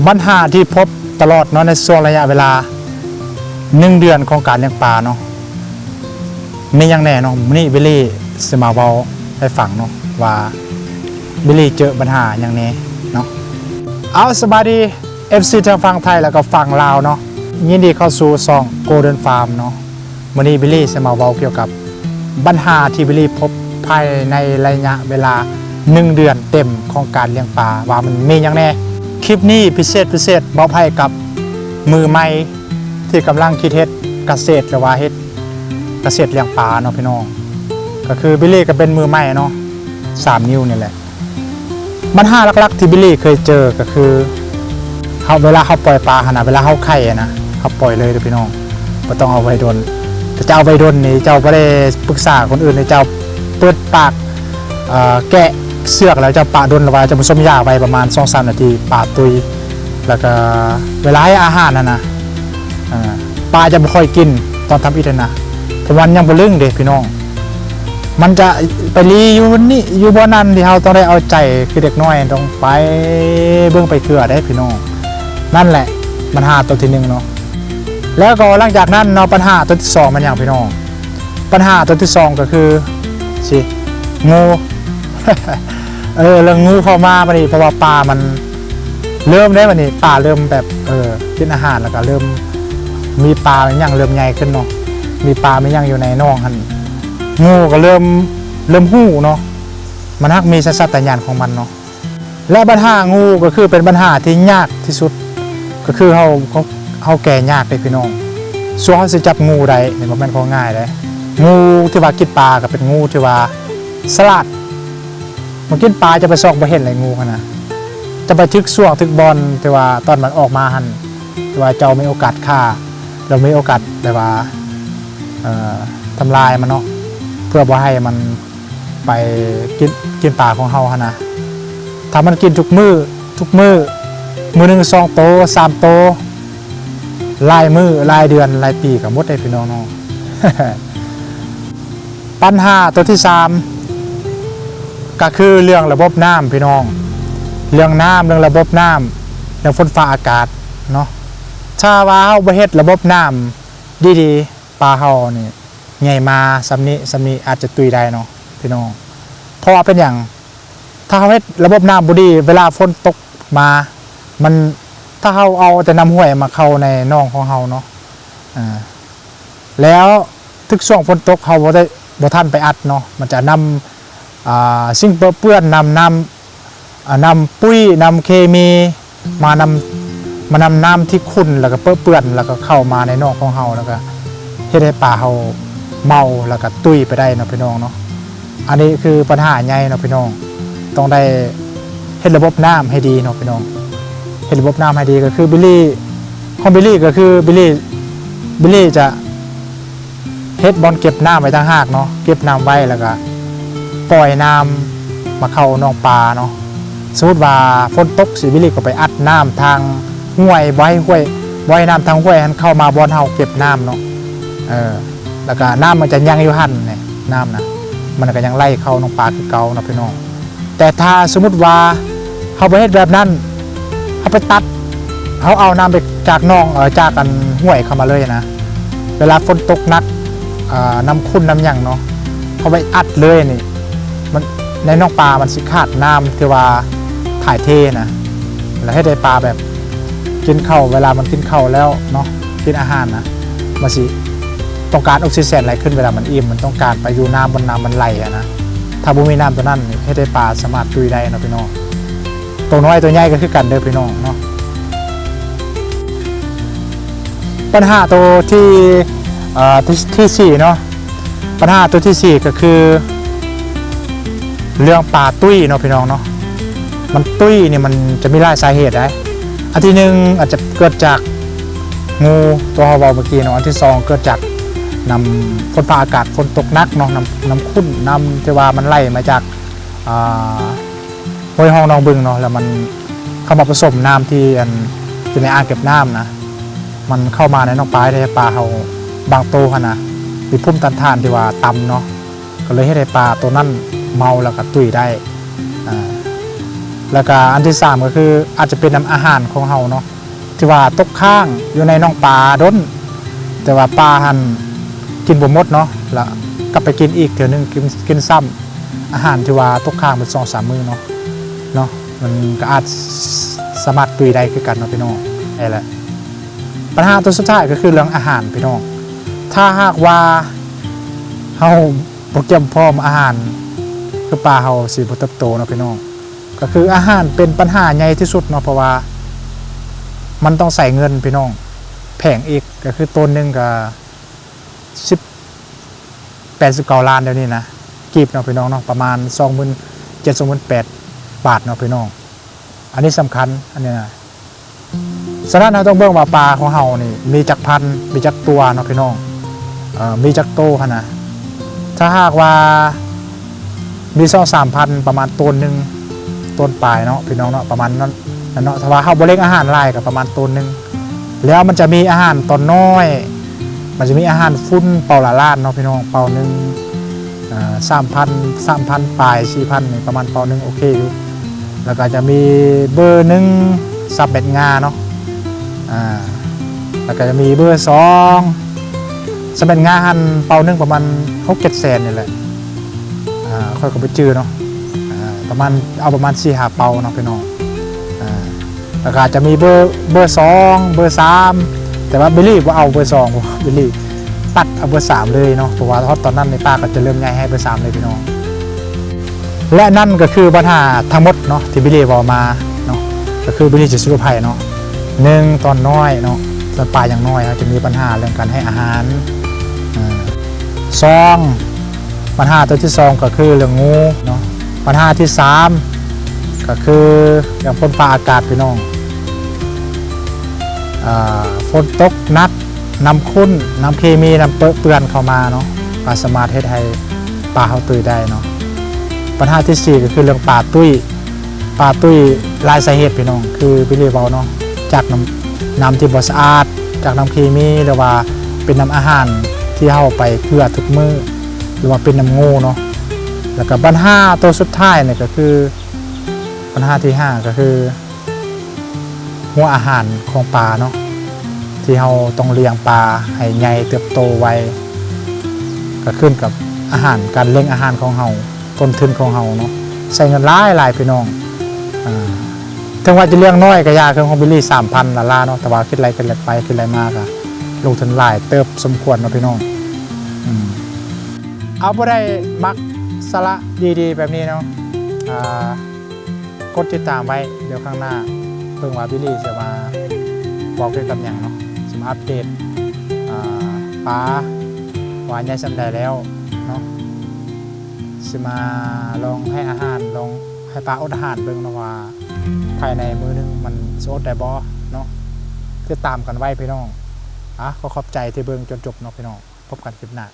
ปัญหาที่พบตลอดเนาะในช่วงระยะเวลา1 เดือนของการเลี้ยงปลาเนาะมีอย่างแน่เนาะนี่บิลลี่สมาเบาให้ฟังเนาะว่าบิลลี่เจอปัญหาอย่างนี้เนาะเอาสบายดี FC ทางฝั่งไทยแล้วก็ฝั่งลาวเนาะยินดีเข้าสู่ช่อง Golden Farm เนาะวันนี้บิลลี่จะมาเว้าเกี่ยวกับปัญหาที่บิลลี่พบภายในระยะเวลา1 เดือนเต็มของการเลี้ยงปลาว่ามันมีอย่างแน่คลิปนี้พิเศษมอบให้กับมือใหม่ที่กำลังคิดเฮ็ดเกษตรหรือว่าเฮ็ดเกษตรเลี้ยงปลาเนาะพี่น้องก็คือบิลลี่ก็เป็นมือใหม่เนาะ3 นิ้วนี่แหละปัญหาหลักๆที่บิลลี่เคยเจอก็คือเวลาเขาปล่อยปลาขนาดเวลาเขาไข่นะเขาปล่อยเลยเด้อพี่น้องไม่ต้องเอาไว้ดนแต่เจ้าไว้ดนนี่เจ้าไม่ได้ปรึกษาคนอื่นในเจ้าเปิดปากแกะเสือกแล้วจะปะดนหรือว่าจะผสมยาไว้ประมาณ 2-3 นาทีปลาตุยแล้วก็เวลาให้อาหารนะปลาจะไม่ค่อยกินตอนทำอิฐนะเพราะวันยังบ่ลึงเด็กพี่น้องมันจะไปรีอยู่นี่อยู่บ่นั้นที่เราต้องได้เอาใจคือเด็กน้อยต้องไปเบื้องไปเกลือได้พี่น้องนั่นแหละปัญหาตัวที่1เนาะแล้วก็หลังจากนั้นเนาะปัญหาตัวที่2มันอย่างพี่น้องปัญหาตัวที่2ก็คือสิงู เรื่องงูเข้ามาบัดนี้เพราะว่าปลามันเริ่มได้บัดนี้ปลาเริ่มแบบกินอาหารแล้วก็เริ่มมีปลาอย่างเริ่มใหญ่ขึ้นเนาะมีปลาไม่ยังอยู่ในน่องหั่นงูก็เริ่มหู้เนาะมันฮักมีสัญชาตญาณของมันเนาะและปัญหางูก็คือเป็นปัญหาที่ยากที่สุดก็คือเขาแก่ยากเลยพี่น้องส่วนเขาสิจับงูได้เนี่ยมันเป็นของง่ายเลยงูที่ว่ากินปลาก็เป็นงูที่ว่าสลัดมันกินปลาจะไปซอกไปเห็นอะไรงูขนาดจะไปทึกส่วงทึกบอลที่ว่าตอนมันออกมาหันที่ว่าเจ้ามีโอกาสฆ่าเรามีโอกาสแบบว่าทำลายมันเนาะเพื่อว่าให้มันไปกินปลาของเฮาฮะนะถ้ามันกินทุกมือมือหนึ่ง2 โต 3 โตลายมือลายเดือนลายปีกับมดได้พี่น้องเนาะ ปัญหาตัวที่3ก็คือเรื่องระบบน้ำพี่น้องเรื่องน้ำเรื่องระบบน้ำเรื่องฝนฟ้าอากาศเนาะถ้าว่าเฮาบ่เฮ็ดระบบน้ำดีๆปลาเฮานี่ใหญ่มาสำนี้อาจจะตุยได้เนาะพี่น้องเพราะว่าเป็นอย่างถ้าเฮาเฮ็ดระบบน้ำบ่ดีเวลาฝนตกมามันถ้าเฮาเอาแต่น้ำห้วยมาเข้าในน่องของเฮาเนาะแล้วทุกช่วงฝนตกเฮาบ่ทันไปอัดเนาะมันจะนำสิ่งเปื้อนนำปุ๋ยนำเคมีมานำน้ำที่ขุ่นแล้วก็เปื้อนแล้วก็เข้ามาในน่องของเฮาแล้วก็เฮ็ดให้ปลาเฮาเมาแล้วก็ตุ้ยไปได้เนาะพี่น้องเนาะอันนี้คือปัญหาใหญ่เนาะพี่น้องต้องได้เฮ็ดระบบน้ำให้ดีเนาะพี่น้องเฮ็ดระบบน้ำให้ดีก็คือบิลลี่ก็คือบิลลี่จะเฮ็ดบอลเก็บน้ำไว้ต่างหากเนาะเก็บน้ำไว้แล้วก็ปล่อยน้ำมาเข้าน่องปลาเนาะสมมติว่าฝนตกสิบิลลี่ก็ไปอัดน้ำทางห้วยไว้น้ำทางห้วยให้เข้ามาบอลเฮาเก็บน้ำเนาะแล้วก็น้ำมันจะยังอยู่หั่นเนี่ยน้ำนะมันก็ยังไล่เข้าน่องปลาคือเก่าเนาะพี่น้องแต่ถ้าสมมติว่าเขาไปเฮ็ดแบบนั้นเขาไปตัดเขาเอาน้ำไปจากน่องจากกันห้วยเข้ามาเลยนะเวลาฝนตกหนักน้ำขุ่นน้ำหยั่งเนาะเขาไปอัดเลยนี่มันในน่องปลามันสิขาดน้ำที่ว่าถ่ายเทนะแล้วให้ได้ปลาแบบกินข้าวเวลามันกินข้าวแล้วเนาะกินอาหารนะมันสิต้องการออกซิเจนไหลขึ้นเวลามันอิ่มมันต้องการไปอยู่น้ำบนน้ำมันไหลนะถ้าบุมีน้ำตัวนั้นให้ได้ปลาสามารถตุยได้นะพี่น้องตัวน้อยตัวใหญ่ก็คือกันเด้อพี่น้องเนาะปัญหาตัวที่4เนาะปัญหาตัวที่4ก็คือเรื่องปลาตุ้ยเนาะพี่น้องเนาะมันตุ้ยนี่มันจะมีหลายสาเหตุได้อันที่1อาจจะเกิดจากงูตัวเบาเมื่อกี้เนาะอันที่2เกิดจากนำฝนฟ้าอากาศฝนตกหนักเนาะน้ำขุ่นน้ำที่ว่ามันไหลมาจากห้วยห้องนองบึงเนาะแล้วมันเข้ามาผสมน้ำที่ในอ่างเก็บน้ำนะมันเข้ามาในน่องปลาให้ปลาเขาบางโตขนาดมีพุ่มตันทานที่ว่าต่ำเนาะก็เลยให้ได้ปลาตัวนั้นเมาแล้วก็ตุ้ยได้ แล้วก็อันที่3ก็คืออาจจะเป็นน้ำอาหารของเฮาเนาะที่ว่าตกค้างอยู่ในน้องปลาด้นแต่ว่าปลาหันกินบ่หมดเนาะแล้วกลับไปกินอีกเทื่อนึงกินซ้ำอาหารที่ว่าตกค้างเป็น2-3 มื้อเนาะมันก็อาจสามารถตุยได้คือกันเนาะพี่น้องนี่แหละปัญหาตัวสุดท้ายก็คือเรื่องอาหารพี่น้องถ้าหากว่าเฮาบ่เตรียมพร้อมอาหารคือปลาเฮาสิบ่เติบโตเนาะพี่น้องก็คืออาหารเป็นปัญหาใหญ่ที่สุดเนาะเพราะว่ามันต้องใส่เงินพี่น้องแพงอีกก็คือต้นนึงก็89 ล้านเดี๋ยวนี้นะกีบเนาะพี่น้องเนาะประมาณ 27,000-28,000 บาทเนาะพี่น้องอันนี้สำคัญอันนี้นะฉะนั้นเราต้องเบิ่งว่าปลาของเฮานี่มีจักพันมีจักตัวเนาะพี่น้องมีจักโตขนาดถ้าหากว่ามี2-3 พันประมาณต้นนึงต้นปลายเนาะพี่น้องเนาะประมาณนั้นเนาะถ้าว่าเฮาบ่เลี้ยงอาหารหลายก็ประมาณต้นนึงแล้วมันจะมีอาหารตอนน้อยมันจะมีอาหารฟุ้นเป่าละล้านเนาะพี่น้องเป่านึง3,000 ปลาย 4,000นี่ประมาณเป่านึงโอเคอยู่แล้วก็จะมีเบอร์1ซับเบ็ดงาเนาะแล้วก็จะมีเบอร์2ซับเบ็ดงาหันเป่านึงประมาณ 6-7 แสนนี่แหละค่อยก็ไปจื้อเนาะประมาณเอาประมาณ 4-5 เป่าเนาะพี่น้องแล้วก็จะมีเบอร์2เบอร์3แต่ว่าบิลลี่ว่าเอาเบอร์2บิลลี่ตัดเอาเบอร์3เลยเนาะเพราะว่าตอนนั้นในป้าก็จะเริ่มย้ายให้เบอร์3เลยพี่น้องและนั่นก็คือปัญหาทั้งหมดเนาะที่บิลลี่บอกมาเนาะก็คือบิลลี่จะสรุปให้เนาะ1ตอนน้อยเนาะตอนปลาอย่างน้อยจะมีปัญหาเรื่องการให้อาหาร2ปัญหาตัวที่2ก็คือเรื่องงูเนาะปัญหาที่3ก็คืออย่างฝนฟ้าอากาศพี่น้องฝนตกหนักน้ำข้นน้ำเคมีน้ำเปื้อนเข้ามาเนาะก็สามารถให้ปลาเขาตุยได้เนาะปัญหาที่4ก็คือเรื่องปลาตุ้ยหลายสาเหตุพี่น้องคือบิลลี่บอกเนาะจากน้ำที่บ่สะอาดจากน้ำเคมีหรือว่าเป็นน้ำอาหารที่เข้าไปเกลือทุกมื้อหรือว่าเป็นน้ำงูเนาะแล้วก็ปัญหาตัวสุดท้ายเนี่ยก็คือปัญหาที่5ก็คือหัวอาหารของปลาเนาะที่เราต้องเลี้ยงปลาให้ใหญ่เติบโตไวก็ขึ้นกับอาหารการเลี้ยงอาหารของเราต้นทุนของเราเนาะใส่เงินหลายพี่น้องถึงว่าจะเลี้ยงน้อยก็ยากเครื่องของบิลลี่ 3,000 ล้านเนาะแต่ว่าขึ้นไรไปขึ้นไรมากอะลงทุนหลายเติบสมควรเนาะพี่น้องเอาบ่ได้มักสาระดีๆแบบนี้เนาะกดติดตามไว้เดี๋ยวข้างหน้าเพิ่งว่าบิลลี่จะมาบอกเกี่ยวกับอย่างเนาะจะมาอัปเดตปลาหวานใหญ่สำได้แล้วเนาะจะมาลองให้อาหารลองให้ปลาอดอาหารเบิ่งนะว่าภายในมือนึงมันสดได้บ่เนาะติดตามกันไว้พี่น้องขอขอบใจที่เบิ่งจนจบเนาะพี่น้องพบกันคลิปหน้า